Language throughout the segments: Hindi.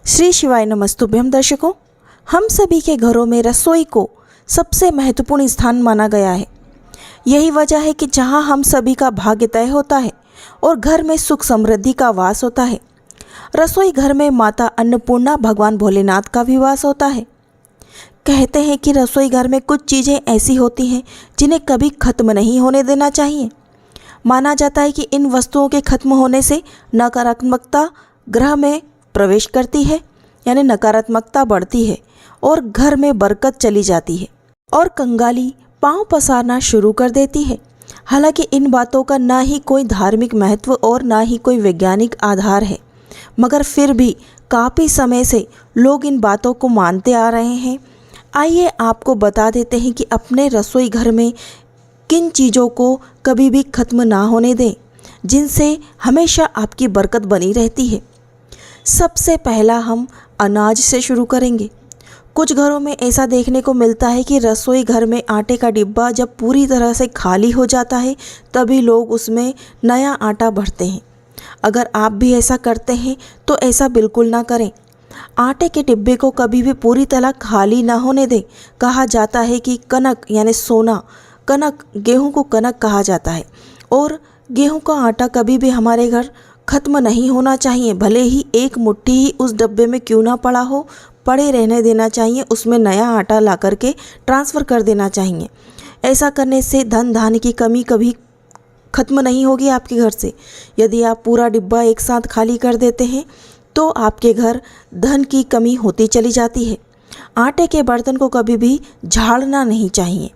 श्री शिवाय नमस्तुभ्यम दर्शकों, हम सभी के घरों में रसोई को सबसे महत्वपूर्ण स्थान माना गया है। यही वजह है कि जहां हम सभी का भाग्य तय होता है और घर में सुख समृद्धि का वास होता है। रसोई घर में माता अन्नपूर्णा भगवान भोलेनाथ का भी वास होता है। कहते हैं कि रसोई घर में कुछ चीज़ें ऐसी होती हैं जिन्हें कभी खत्म नहीं होने देना चाहिए। माना जाता है कि इन वस्तुओं के खत्म होने से नकारात्मकता ग्रह में प्रवेश करती है, यानी नकारात्मकता बढ़ती है और घर में बरकत चली जाती है और कंगाली पांव पसारना शुरू कर देती है। हालांकि इन बातों का ना ही कोई धार्मिक महत्व और ना ही कोई वैज्ञानिक आधार है, मगर फिर भी काफ़ी समय से लोग इन बातों को मानते आ रहे हैं। आइए आपको बता देते हैं कि अपने रसोई घर में किन चीज़ों को कभी भी खत्म ना होने दें, जिनसे हमेशा आपकी बरकत बनी रहती है। सबसे पहला हम अनाज से शुरू करेंगे। कुछ घरों में ऐसा देखने को मिलता है कि रसोई घर में आटे का डिब्बा जब पूरी तरह से खाली हो जाता है तभी लोग उसमें नया आटा भरते हैं। अगर आप भी ऐसा करते हैं तो ऐसा बिल्कुल ना करें। आटे के डिब्बे को कभी भी पूरी तरह खाली ना होने दें। कहा जाता है कि कनक यानी सोना, कनक गेहूं को कनक कहा जाता है और गेहूं का आटा कभी भी हमारे घर खत्म नहीं होना चाहिए। भले ही एक मुट्ठी ही उस डब्बे में क्यों ना पड़ा हो, पड़े रहने देना चाहिए। उसमें नया आटा ला करके ट्रांसफ़र कर देना चाहिए। ऐसा करने से धन धान्य की कमी कभी खत्म नहीं होगी आपके घर से। यदि आप पूरा डिब्बा एक साथ खाली कर देते हैं तो आपके घर धन की कमी होती चली जाती है। आटे के बर्तन को कभी भी झाड़ना नहीं चाहिए।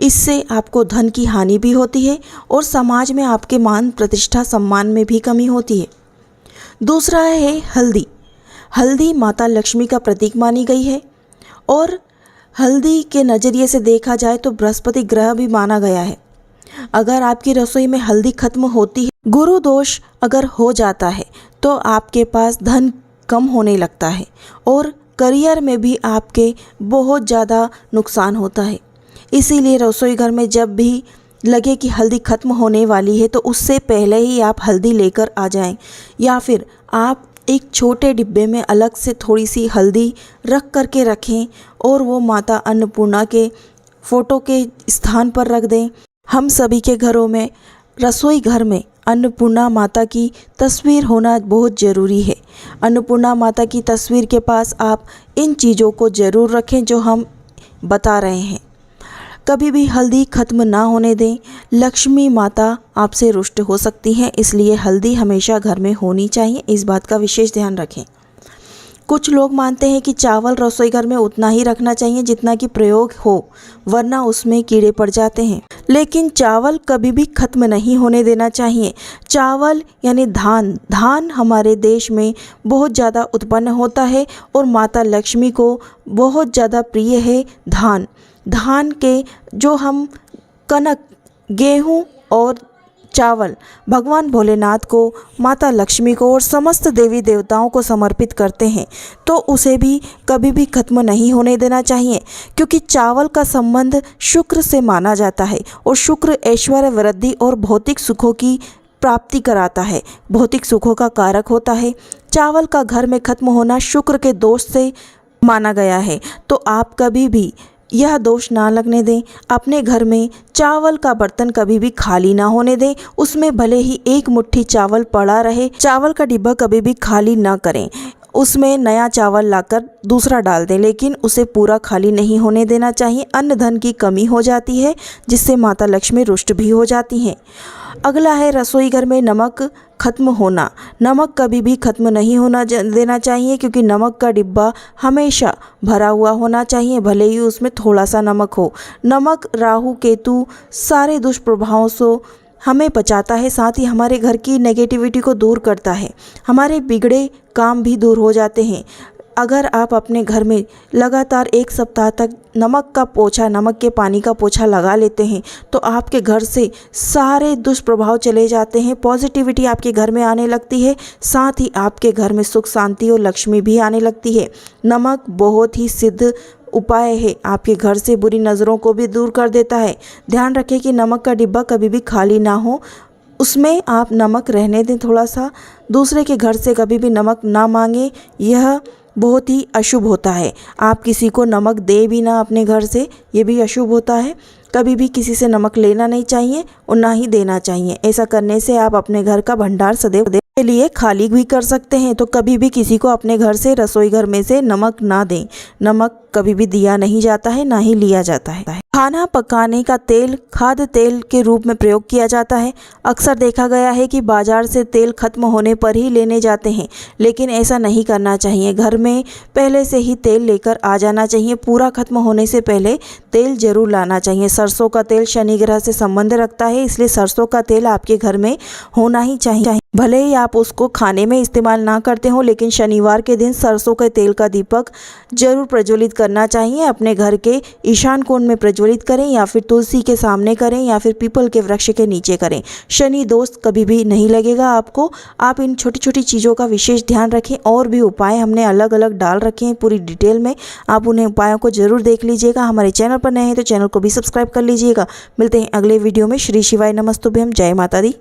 इससे आपको धन की हानि भी होती है और समाज में आपके मान प्रतिष्ठा सम्मान में भी कमी होती है। दूसरा है हल्दी। हल्दी माता लक्ष्मी का प्रतीक मानी गई है और हल्दी के नज़रिए से देखा जाए तो बृहस्पति ग्रह भी माना गया है। अगर आपकी रसोई में हल्दी खत्म होती है, गुरु दोष अगर हो जाता है तो आपके पास धन कम होने लगता है और करियर में भी आपके बहुत ज़्यादा नुकसान होता है। इसीलिए रसोई घर में जब भी लगे कि हल्दी खत्म होने वाली है तो उससे पहले ही आप हल्दी लेकर आ जाएं, या फिर आप एक छोटे डिब्बे में अलग से थोड़ी सी हल्दी रख करके रखें और वो माता अन्नपूर्णा के फ़ोटो के स्थान पर रख दें। हम सभी के घरों में रसोई घर में अन्नपूर्णा माता की तस्वीर होना बहुत ज़रूरी है। अन्नपूर्णा माता की तस्वीर के पास आप इन चीज़ों को ज़रूर रखें जो हम बता रहे हैं। कभी भी हल्दी खत्म ना होने दें। लक्ष्मी माता आपसे रुष्ट हो सकती हैं, इसलिए हल्दी हमेशा घर में होनी चाहिए। इस बात का विशेष ध्यान रखें। कुछ लोग मानते हैं कि चावल रसोई घर में उतना ही रखना चाहिए जितना कि प्रयोग हो, वरना उसमें कीड़े पड़ जाते हैं। लेकिन चावल कभी भी खत्म नहीं होने देना चाहिए। चावल यानी धान, धान हमारे देश में बहुत ज़्यादा उत्पन्न होता है और माता लक्ष्मी को बहुत ज़्यादा प्रिय है धान। धान के जो हम कनक, गेहूँ और चावल भगवान भोलेनाथ को, माता लक्ष्मी को और समस्त देवी देवताओं को समर्पित करते हैं तो उसे भी कभी भी खत्म नहीं होने देना चाहिए, क्योंकि चावल का संबंध शुक्र से माना जाता है और शुक्र ऐश्वर्य, वृद्धि और भौतिक सुखों की प्राप्ति कराता है, भौतिक सुखों का कारक होता है। चावल का घर में खत्म होना शुक्र के दोष से माना गया है, तो आप कभी भी यह दोष ना लगने दें। अपने घर में चावल का बर्तन कभी भी खाली ना होने दें। उसमें भले ही एक मुट्ठी चावल पड़ा रहे, चावल का डिब्बा कभी भी खाली ना करें। उसमें नया चावल लाकर दूसरा डाल दें, लेकिन उसे पूरा खाली नहीं होने देना चाहिए। अन्न धन की कमी हो जाती है जिससे माता लक्ष्मी रुष्ट भी हो जाती हैं। अगला है रसोई घर में नमक खत्म होना। नमक कभी भी खत्म नहीं होना देना चाहिए, क्योंकि नमक का डिब्बा हमेशा भरा हुआ होना चाहिए, भले ही उसमें थोड़ा सा नमक हो। नमक राहु केतु सारे दुष्प्रभावों से हमें बचाता है, साथ ही हमारे घर की नेगेटिविटी को दूर करता है। हमारे बिगड़े काम भी दूर हो जाते हैं। अगर आप अपने घर में लगातार एक सप्ताह तक नमक का पोछा, नमक के पानी का पोछा लगा लेते हैं तो आपके घर से सारे दुष्प्रभाव चले जाते हैं, पॉजिटिविटी आपके घर में आने लगती है, साथ ही आपके घर में सुख शांति और लक्ष्मी भी आने लगती है। नमक बहुत ही सिद्ध उपाय है, आपके घर से बुरी नज़रों को भी दूर कर देता है। ध्यान रखें कि नमक का डिब्बा कभी भी खाली ना हो, उसमें आप नमक रहने दें थोड़ा सा। दूसरे के घर से कभी भी नमक ना मांगें, यह बहुत ही अशुभ होता है। आप किसी को नमक दे भी ना अपने घर से, ये भी अशुभ होता है। कभी भी किसी से नमक लेना नहीं चाहिए और ना ही देना चाहिए। ऐसा करने से आप अपने घर का भंडार सदैव के लिए खाली भी कर सकते हैं। तो कभी भी किसी को अपने घर से, रसोई घर में से नमक ना दें। नमक कभी भी दिया नहीं जाता है, ना ही लिया जाता है। खाना पकाने का तेल खाद्य तेल के रूप में प्रयोग किया जाता है। अक्सर देखा गया है कि बाजार से तेल खत्म होने पर ही लेने जाते हैं, लेकिन ऐसा नहीं करना चाहिए। घर में पहले से ही तेल लेकर आ जाना चाहिए। पूरा खत्म होने से पहले तेल जरूर लाना चाहिए। सरसों का तेल शनि ग्रह से संबंध रखता है, इसलिए सरसों का तेल आपके घर में होना ही चाहिए। भले ही आप उसको खाने में इस्तेमाल ना करते हो, लेकिन शनिवार के दिन सरसों के तेल का दीपक जरूर प्रज्वलित करना चाहिए। अपने घर के ईशान कोण में प्रज्वलित करें, या फिर तुलसी के सामने करें, या फिर पीपल के वृक्ष के नीचे करें। शनि दोष कभी भी नहीं लगेगा आपको। आप इन छोटी छोटी चीज़ों का विशेष ध्यान रखें। और भी उपाय हमने अलग अलग डाल रखे हैं पूरी डिटेल में, आप उन्हें उपायों को जरूर देख लीजिएगा। हमारे चैनल पर नए हैं तो चैनल को भी सब्सक्राइब कर लीजिएगा। मिलते हैं अगले वीडियो में। श्री शिवाय नमस्तुभ्यम। जय माता दी।